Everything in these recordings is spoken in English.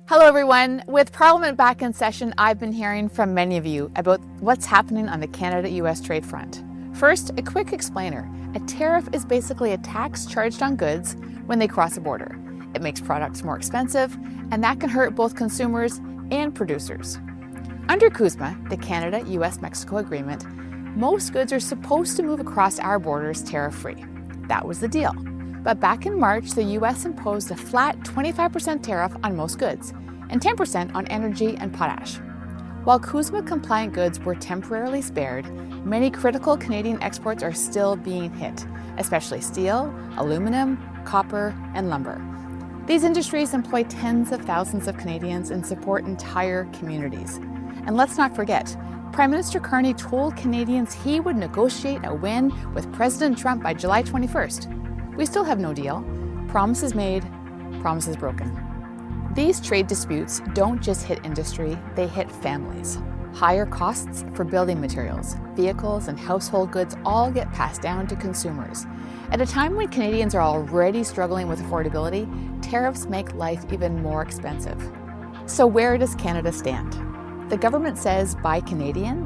Hello everyone. With Parliament back in session, I've been hearing from many of you about what's happening on the Canada-US trade front. First, a quick explainer. A tariff is basically a tax charged on goods when they cross a border. It makes products more expensive, and that can hurt both consumers and producers. Under CUSMA, the Canada-US-Mexico agreement, most goods are supposed to move across our borders tariff-free. That was the deal. But back in March, the US imposed a flat 25% tariff on most goods and 10% on energy and potash. While CUSMA-compliant goods were temporarily spared, many critical Canadian exports are still being hit, especially steel, aluminum, copper, and lumber. These industries employ tens of thousands of Canadians and support entire communities. And let's not forget, Prime Minister Carney told Canadians he would negotiate a win with President Trump by July 21st. We still have no deal. Promises made, promises broken. These trade disputes don't just hit industry, they hit families. Higher costs for building materials, vehicles, and household goods all get passed down to consumers. At a time when Canadians are already struggling with affordability, tariffs make life even more expensive. So where does Canada stand? The government says buy Canadian,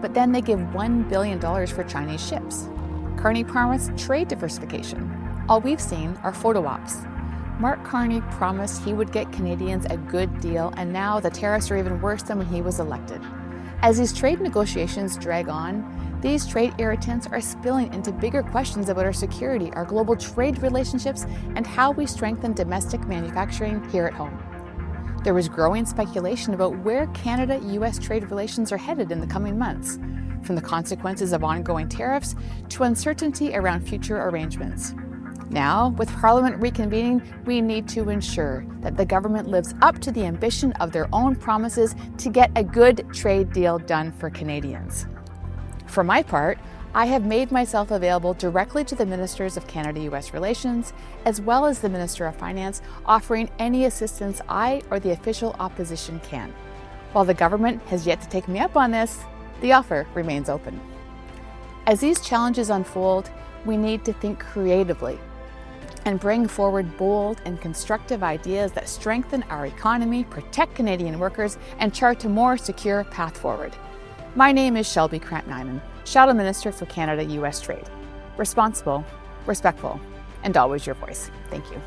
but then they give $1 billion for Chinese ships. Carney promised trade diversification. All we've seen are photo ops. Mark Carney promised he would get Canadians a good deal, and now the tariffs are even worse than when he was elected. As these trade negotiations drag on, these trade irritants are spilling into bigger questions about our security, our global trade relationships, and how we strengthen domestic manufacturing here at home. There was growing speculation about where Canada-US trade relations are headed in the coming months, from the consequences of ongoing tariffs to uncertainty around future arrangements. Now, with Parliament reconvening, we need to ensure that the government lives up to the ambition of their own promises to get a good trade deal done for Canadians. For my part, I have made myself available directly to the Ministers of Canada-US Relations, as well as the Minister of Finance, offering any assistance I or the official opposition can. While the government has yet to take me up on this, the offer remains open. As these challenges unfold, we need to think creatively and bring forward bold and constructive ideas that strengthen our economy, protect Canadian workers, and chart a more secure path forward. My name is Shelby Kramp-Neuman, Shadow Minister for Canada-US Trade. Responsible, respectful, and always your voice. Thank you.